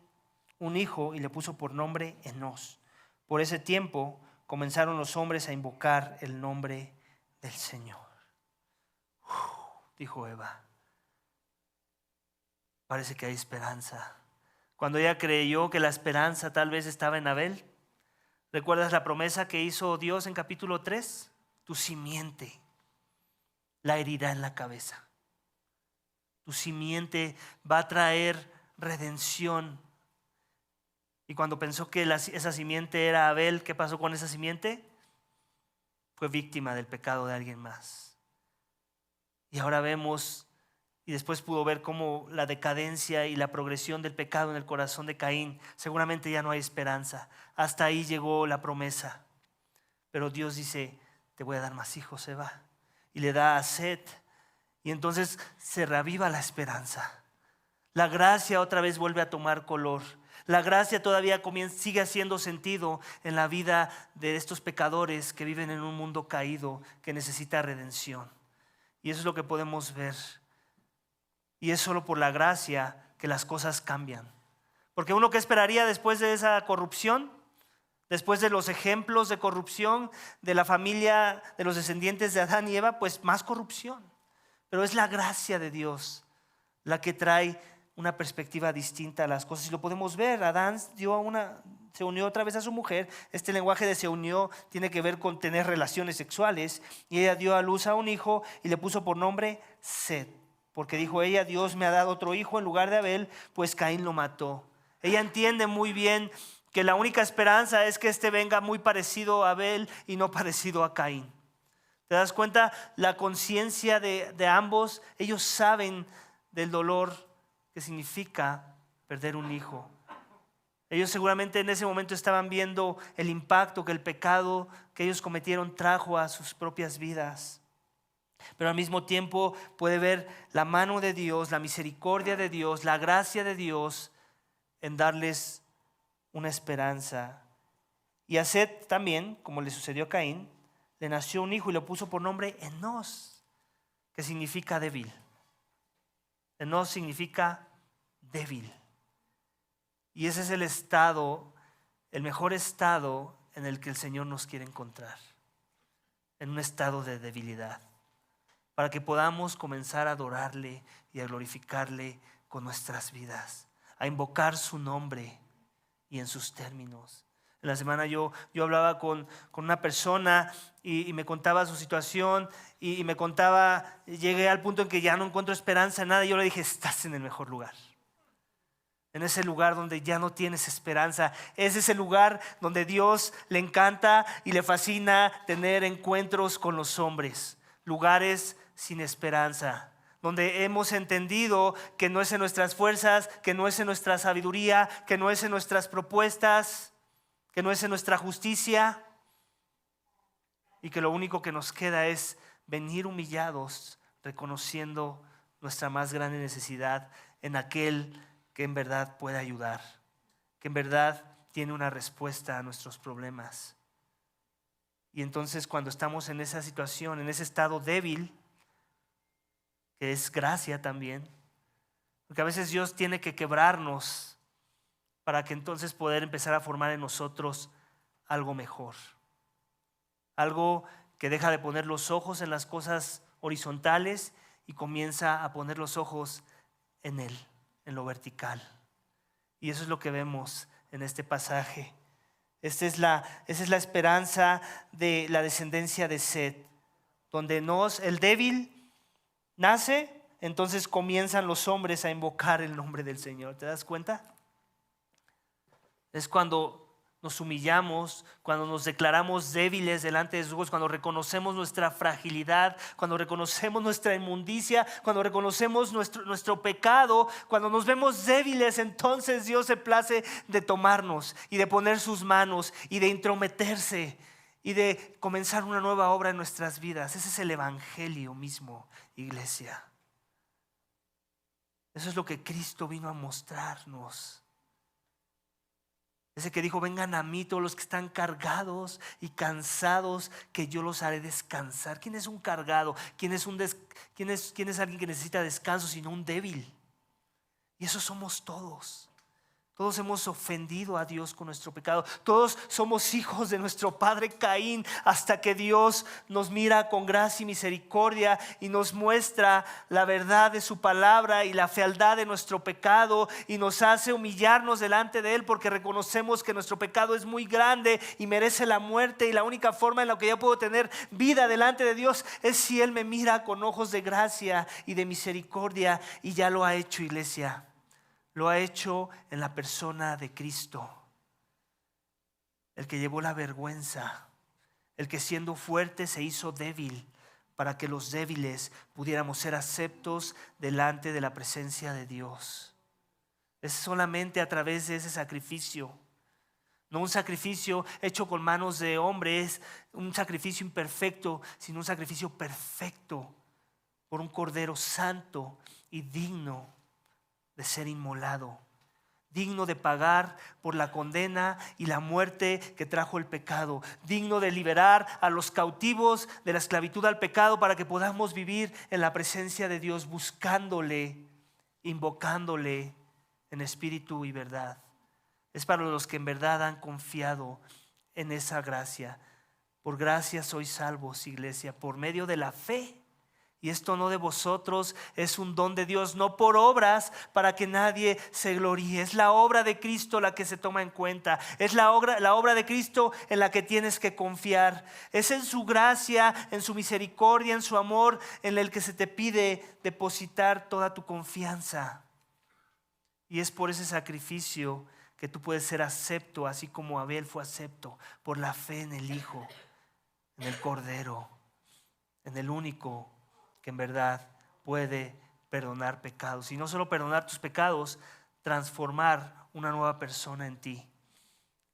un hijo y le puso por nombre Enós. Por ese tiempo comenzaron los hombres a invocar el nombre del Señor. Dijo Eva, parece que hay esperanza. Cuando ella creyó que la esperanza tal vez estaba en Abel, ¿recuerdas la promesa que hizo Dios en capítulo 3? Tu simiente la herirá en la cabeza. Tu simiente va a traer redención. Y cuando pensó que esa simiente era Abel, ¿qué pasó con esa simiente? Fue víctima del pecado de alguien más. Y ahora vemos, y después pudo ver cómo la decadencia y la progresión del pecado en el corazón de Caín, seguramente ya no hay esperanza. Hasta ahí llegó la promesa. Pero Dios dice, te voy a dar más hijos, Eva. Y le da a Set. Y entonces se reaviva la esperanza. La gracia otra vez vuelve a tomar color. La gracia todavía sigue haciendo sentido en la vida de estos pecadores que viven en un mundo caído que necesita redención. Y eso es lo que podemos ver. Y es solo por la gracia que las cosas cambian. Porque uno, ¿qué esperaría después de esa corrupción? Después de los ejemplos de corrupción de la familia de los descendientes de Adán y Eva, pues más corrupción. Pero es la gracia de Dios la que trae una perspectiva distinta a las cosas. Y lo podemos ver. Adán se unió otra vez a su mujer. Este lenguaje de se unió tiene que ver con tener relaciones sexuales. Y ella dio a luz a un hijo y le puso por nombre Set. Porque dijo ella, Dios me ha dado otro hijo en lugar de Abel, pues Caín lo mató. Ella entiende muy bien que la única esperanza es que este venga muy parecido a Abel y no parecido a Caín. ¿Te das cuenta? La conciencia de ambos, ellos saben del dolor que significa perder un hijo. Ellos seguramente en ese momento estaban viendo el impacto que el pecado que ellos cometieron trajo a sus propias vidas. Pero al mismo tiempo puede ver la mano de Dios, la misericordia de Dios, la gracia de Dios en darles una esperanza. Y a Set también, como le sucedió a Caín, le nació un hijo y le puso por nombre Enós, que significa débil. Enós significa débil. Y ese es el estado, el mejor estado en el que el Señor nos quiere encontrar. En un estado de debilidad. Para que podamos comenzar a adorarle y a glorificarle con nuestras vidas. A invocar su nombre y en sus términos. En la semana yo hablaba con una persona y me contaba su situación y me contaba, llegué al punto en que ya no encuentro esperanza en nada y yo le dije, estás en el mejor lugar. En ese lugar donde ya no tienes esperanza. Ese es el lugar donde Dios le encanta y le fascina tener encuentros con los hombres. Lugares sin esperanza. Donde hemos entendido que no es en nuestras fuerzas, que no es en nuestra sabiduría, que no es en nuestras propuestas, que no es en nuestra justicia y que lo único que nos queda es venir humillados, reconociendo nuestra más grande necesidad en aquel que en verdad puede ayudar, que en verdad tiene una respuesta a nuestros problemas. Y entonces cuando estamos en esa situación, en ese estado débil, que es gracia también, porque a veces Dios tiene que quebrarnos para que entonces poder empezar a formar en nosotros algo mejor. Algo que deja de poner los ojos en las cosas horizontales y comienza a poner los ojos en Él, en lo vertical. Y eso es lo que vemos en este pasaje. Esa es la esperanza de la descendencia de Set, donde el débil nace, entonces comienzan los hombres a invocar el nombre del Señor. ¿Te das cuenta? Es cuando nos humillamos, cuando nos declaramos débiles delante de Dios, cuando reconocemos nuestra fragilidad, cuando reconocemos nuestra inmundicia, cuando reconocemos nuestro pecado, cuando nos vemos débiles, entonces Dios se place de tomarnos y de poner sus manos y de intrometerse y de comenzar una nueva obra en nuestras vidas. Ese es el evangelio mismo, iglesia. Eso es lo que Cristo vino a mostrarnos. Ese que dijo: vengan a mí todos los que están cargados y cansados, que yo los haré descansar. ¿Quién es un cargado? ¿Quién es alguien que necesita descanso sino un débil? Y eso somos todos. Todos hemos ofendido a Dios con nuestro pecado. Todos somos hijos de nuestro padre Caín, hasta que Dios nos mira con gracia y misericordia y nos muestra la verdad de su palabra y la fealdad de nuestro pecado, y nos hace humillarnos delante de Él, porque reconocemos que nuestro pecado es muy grande y merece la muerte, y la única forma en la que yo puedo tener vida delante de Dios es si Él me mira con ojos de gracia y de misericordia. Y ya lo ha hecho, iglesia. Lo ha hecho en la persona de Cristo, el que llevó la vergüenza, el que siendo fuerte se hizo débil, para que los débiles pudiéramos ser aceptos delante de la presencia de Dios. Es solamente a través de ese sacrificio, no un sacrificio hecho con manos de hombre, es un sacrificio imperfecto, sino un sacrificio perfecto por un cordero santo y digno de ser inmolado, digno de pagar por la condena y la muerte que trajo el pecado, digno de liberar a los cautivos de la esclavitud al pecado, para que podamos vivir en la presencia de Dios, buscándole, invocándole en espíritu y verdad. Es para los que en verdad han confiado en esa gracia. Por gracia sois salvos, iglesia, por medio de la fe. Y esto no de vosotros, es un don de Dios, no por obras, para que nadie se gloríe. Es la obra de Cristo la que se toma en cuenta. Es la obra de Cristo en la que tienes que confiar. Es en su gracia, en su misericordia, en su amor, en el que se te pide depositar toda tu confianza. Y es por ese sacrificio que tú puedes ser acepto, así como Abel fue acepto, por la fe en el Hijo, en el Cordero, en el único que en verdad puede perdonar pecados. Y no solo perdonar tus pecados, transformar una nueva persona en ti,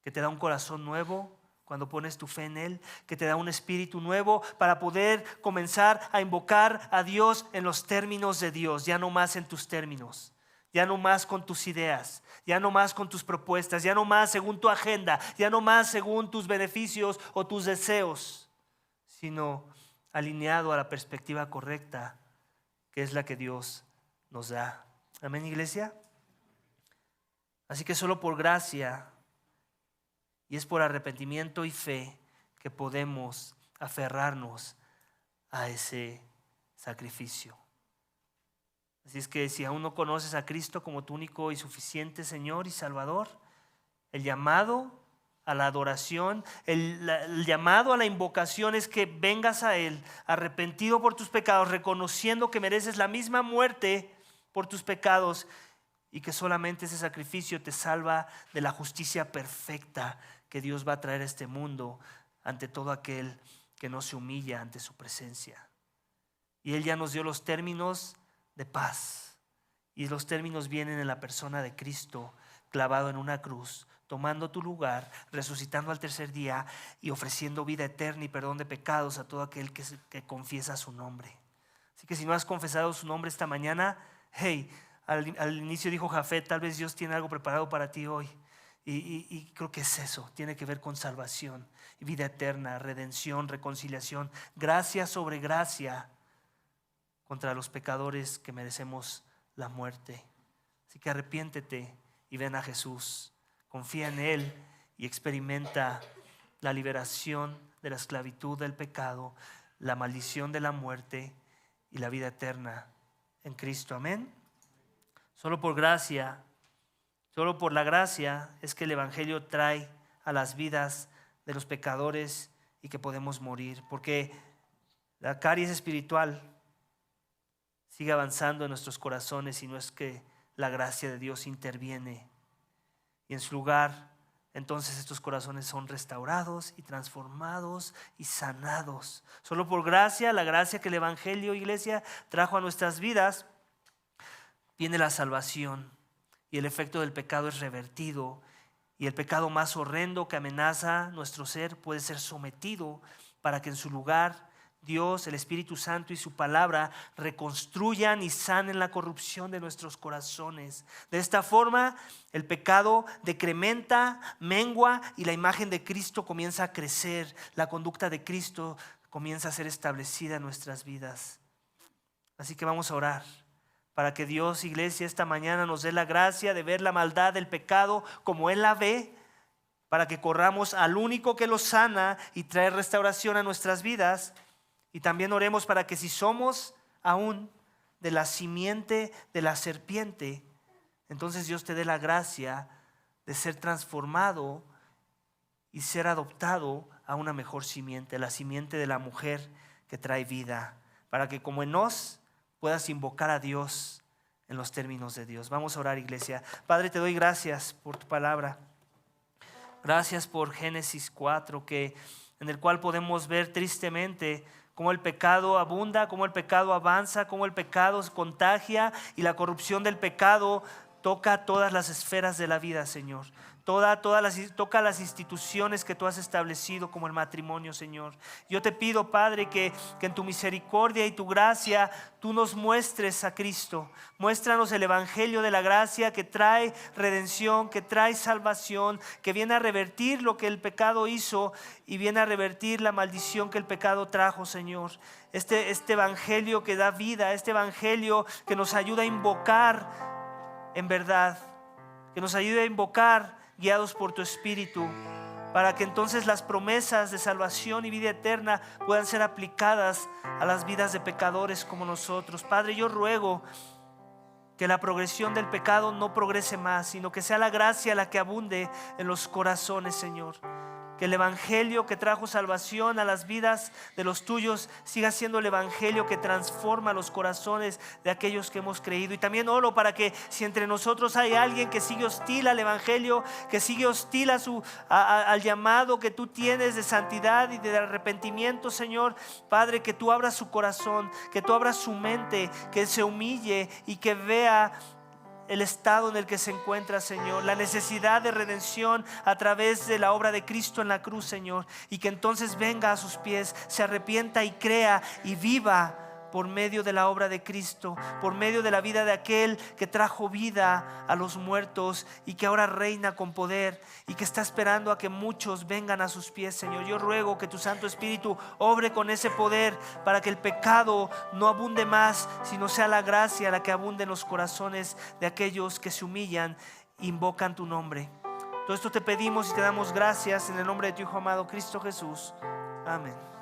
que te da un corazón nuevo cuando pones tu fe en Él, que te da un espíritu nuevo para poder comenzar a invocar a Dios en los términos de Dios, ya no más en tus términos, ya no más con tus ideas, ya no más con tus propuestas, ya no más según tu agenda, ya no más según tus beneficios o tus deseos, sino alineado a la perspectiva correcta, que es la que Dios nos da. Amén, iglesia. Así que solo por gracia, y es por arrepentimiento y fe, que podemos aferrarnos a ese sacrificio. Así es que si aún no conoces a Cristo como tu único y suficiente Señor y Salvador, el llamado a la adoración, el llamado a la invocación es que vengas a Él arrepentido por tus pecados, reconociendo que mereces la misma muerte por tus pecados, y que solamente ese sacrificio te salva de la justicia perfecta que Dios va a traer a este mundo ante todo aquel que no se humilla ante su presencia. Y Él ya nos dio los términos de paz, y los términos vienen en la persona de Cristo clavado en una cruz, tomando tu lugar, resucitando al tercer día y ofreciendo vida eterna y perdón de pecados a todo aquel que confiesa su nombre. Así que si no has confesado su nombre esta mañana, hey, al inicio dijo Jafet, tal vez Dios tiene algo preparado para ti hoy. Y creo que es eso, tiene que ver con salvación, vida eterna, redención, reconciliación, gracia sobre gracia contra los pecadores que merecemos la muerte. Así que arrepiéntete y ven a Jesús. Confía en Él y experimenta la liberación de la esclavitud del pecado, la maldición de la muerte y la vida eterna en Cristo. Amén. Solo por gracia, solo por la gracia es que el Evangelio trae a las vidas de los pecadores y que podemos morir. Porque la caries espiritual sigue avanzando en nuestros corazones, y no es que la gracia de Dios interviene. Y en su lugar entonces estos corazones son restaurados y transformados y sanados. Solo por gracia, la gracia que el Evangelio, iglesia, trajo a nuestras vidas, viene la salvación y el efecto del pecado es revertido, y el pecado más horrendo que amenaza nuestro ser puede ser sometido para que en su lugar Dios, el Espíritu Santo y su palabra reconstruyan y sanen la corrupción de nuestros corazones. De esta forma, el pecado decrementa, mengua y la imagen de Cristo comienza a crecer. La conducta de Cristo comienza a ser establecida en nuestras vidas. Así que vamos a orar para que Dios, iglesia, esta mañana nos dé la gracia de ver la maldad del pecado como Él la ve, para que corramos al único que lo sana y trae restauración a nuestras vidas. Y también oremos para que si somos aún de la simiente de la serpiente, entonces Dios te dé la gracia de ser transformado y ser adoptado a una mejor simiente, la simiente de la mujer que trae vida, para que como Enós puedas invocar a Dios en los términos de Dios. Vamos a orar, iglesia. Padre, te doy gracias por tu palabra. Gracias por Génesis 4, en el cual podemos ver tristemente cómo el pecado abunda, cómo el pecado avanza, cómo el pecado se contagia y la corrupción del pecado toca todas las esferas de la vida, Señor. Toca las instituciones que tú has establecido como el matrimonio, Señor. Yo te pido, Padre, que en tu misericordia y tu gracia tú nos muestres a Cristo. Muéstranos el evangelio de la gracia que trae redención, que trae salvación, que viene a revertir lo que el pecado hizo y viene a revertir la maldición que el pecado trajo, Señor. Este evangelio que da vida, este evangelio que nos ayuda a invocar en verdad, que nos ayude a invocar guiados por tu Espíritu, para que entonces las promesas de salvación y vida eterna puedan ser aplicadas a las vidas de pecadores como nosotros. Padre, yo ruego que la progresión del pecado no progrese más, sino que sea la gracia la que abunde en los corazones, Señor. Que el evangelio que trajo salvación a las vidas de los tuyos siga siendo el evangelio que transforma los corazones de aquellos que hemos creído. Y también oro para que si entre nosotros hay alguien que sigue hostil al evangelio, que sigue hostil al llamado que tú tienes de santidad y de arrepentimiento, Señor, Padre, que tú abras su corazón, que tú abras su mente, que se humille y que vea el estado en el que se encuentra, Señor, la necesidad de redención a través de la obra de Cristo en la cruz, Señor, y que entonces venga a sus pies, se arrepienta y crea y viva por medio de la obra de Cristo, por medio de la vida de aquel que trajo vida a los muertos y que ahora reina con poder y que está esperando a que muchos vengan a sus pies, Señor. Yo ruego que tu Santo Espíritu obre con ese poder para que el pecado no abunde más, sino sea la gracia la que abunde en los corazones de aquellos que se humillan e invocan tu nombre. Todo esto te pedimos y te damos gracias en el nombre de tu Hijo amado Cristo Jesús. Amén.